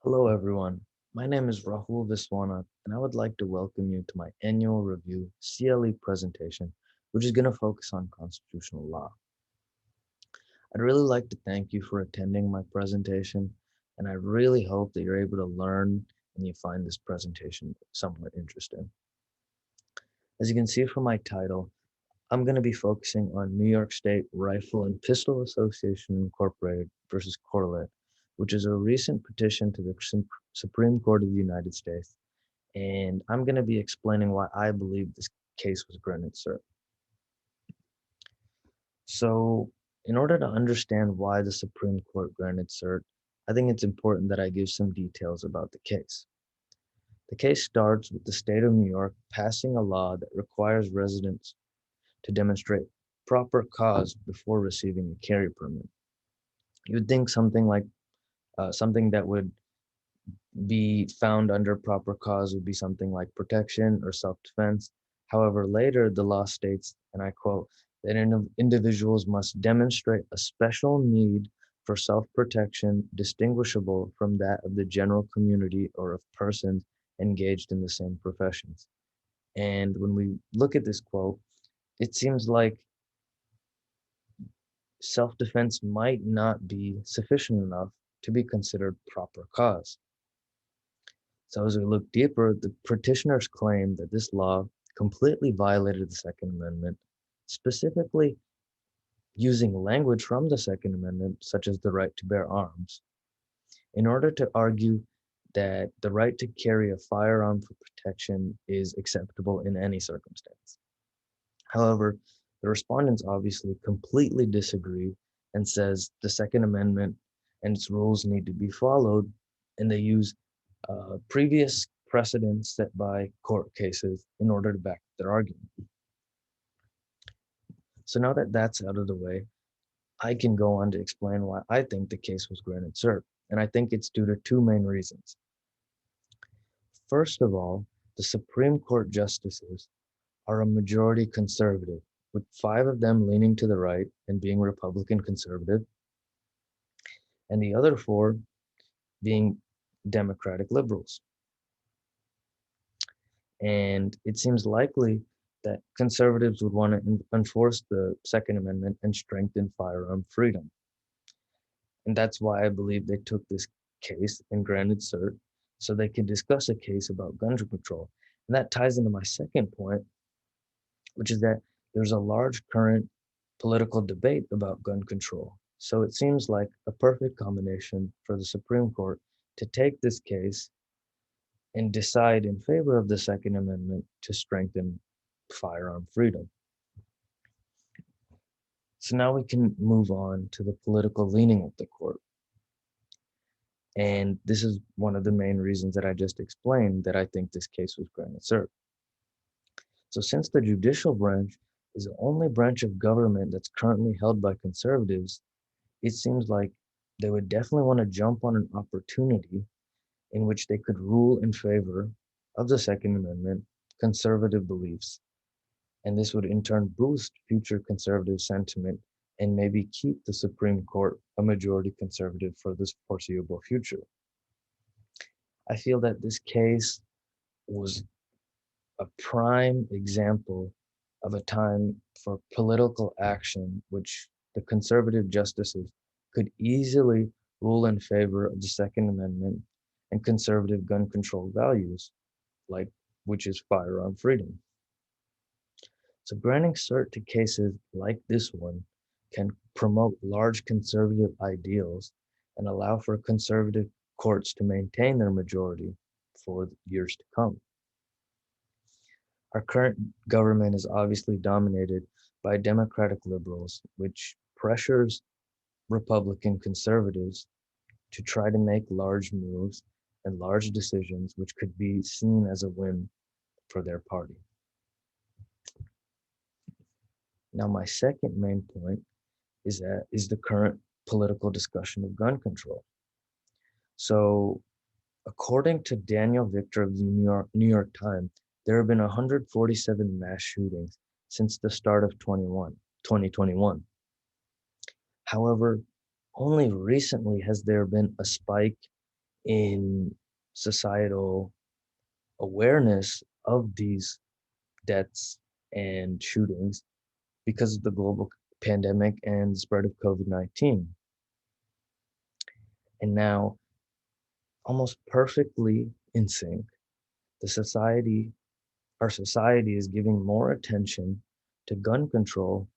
Hello, everyone. My name is Rahul Viswanath, and I would like to welcome you to my annual review CLE presentation, which is going to focus on constitutional law. I'd really like to thank you for attending my presentation, and I really hope that you're able to learn and you find this presentation somewhat interesting. As you can see from my title, I'm going to be focusing on New York State Rifle and Pistol Association Incorporated versus Corlett, which is a recent petition to the Supreme Court of the United States, and I'm going to be explaining why I believe this case was granted cert. So, in order to understand why the Supreme Court granted cert, I think it's important that I give some details about the case. The case starts with the state of New York passing a law that requires residents to demonstrate proper cause before receiving a carry permit. You'd think something that would be found under proper cause would be something like protection or self-defense. However, later the law states, and I quote, that individuals must demonstrate a special need for self-protection distinguishable from that of the general community or of persons engaged in the same professions. And when we look at this quote, it seems like self-defense might not be sufficient enough to be considered proper cause. So as we look deeper, the petitioners claim that this law completely violated the Second Amendment, specifically using language from the Second Amendment, such as the right to bear arms, in order to argue that the right to carry a firearm for protection is acceptable in any circumstance. However, the respondents obviously completely disagree and says the Second Amendment and its rules need to be followed, and they use previous precedents set by court cases in order to back their argument. So now that that's out of the way, I can go on to explain why I think the case was granted cert, and I think it's due to two main reasons. First of all, the Supreme Court justices are a majority conservative, with 5 of them leaning to the right and being Republican conservative, and the other 4 being Democratic liberals. And it seems likely that conservatives would want to enforce the Second Amendment and strengthen firearm freedom. And that's why I believe they took this case and granted cert so they could discuss a case about gun control. And that ties into my second point, which is that there's a large current political debate about gun control. So it seems like a perfect combination for the Supreme Court to take this case and decide in favor of the Second Amendment to strengthen firearm freedom. So now we can move on to the political leaning of the court. And this is one of the main reasons that I just explained that I think this case was granted cert. So since the judicial branch is the only branch of government that's currently held by conservatives, it seems like they would definitely want to jump on an opportunity in which they could rule in favor of the Second Amendment conservative beliefs. And this would in turn boost future conservative sentiment and maybe keep the Supreme Court a majority conservative for this foreseeable future. I feel that this case was a prime example of a time for political action, which the conservative justices could easily rule in favor of the Second Amendment and conservative gun control values, like which is firearm freedom. So granting cert to cases like this one can promote large conservative ideals and allow for conservative courts to maintain their majority for years to come. Our current government is obviously dominated by Democratic liberals, which pressures Republican conservatives to try to make large moves and large decisions, which could be seen as a win for their party. Now, my second main point is the current political discussion of gun control. So, according to Daniel Victor of the New York Times, there have been 147 mass shootings since the start of 2021. However, only recently has there been a spike in societal awareness of these deaths and shootings because of the global pandemic and the spread of COVID-19. And now, almost perfectly in sync, the society, our society is giving more attention to gun control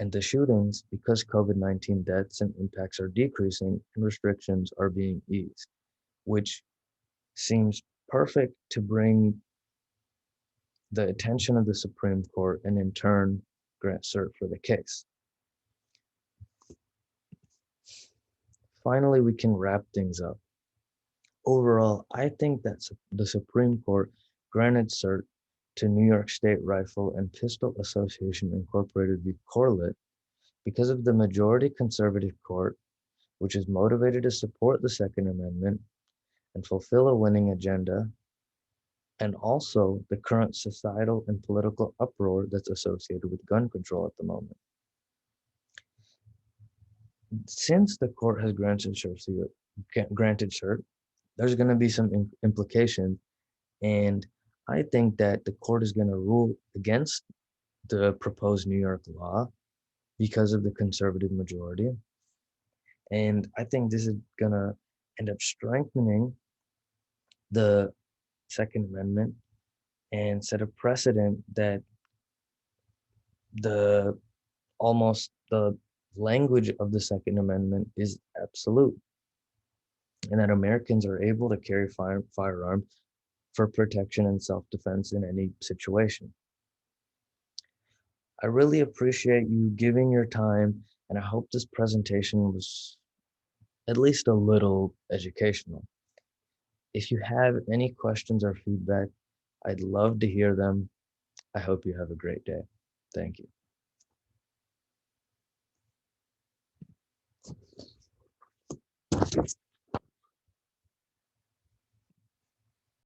and the shootings because COVID-19 deaths and impacts are decreasing and restrictions are being eased, which seems perfect to bring the attention of the Supreme Court and in turn grant cert for the case. Finally, we can wrap things up. Overall, I think that the Supreme Court granted cert to New York State Rifle and Pistol Association Incorporated v. Corlett because of the majority conservative court, which is motivated to support the Second Amendment and fulfill a winning agenda, and also the current societal and political uproar that's associated with gun control at the moment. Since the court has granted cert, there's going to be some implications, and I think that the court is going to rule against the proposed New York law because of the conservative majority. And I think this is going to end up strengthening the Second Amendment and set a precedent that the almost the language of the Second Amendment is absolute, and that Americans are able to carry firearms for protection and self-defense in any situation. I really appreciate you giving your time, and I hope this presentation was at least a little educational. If you have any questions or feedback, I'd love to hear them. I hope you have a great day. Thank you.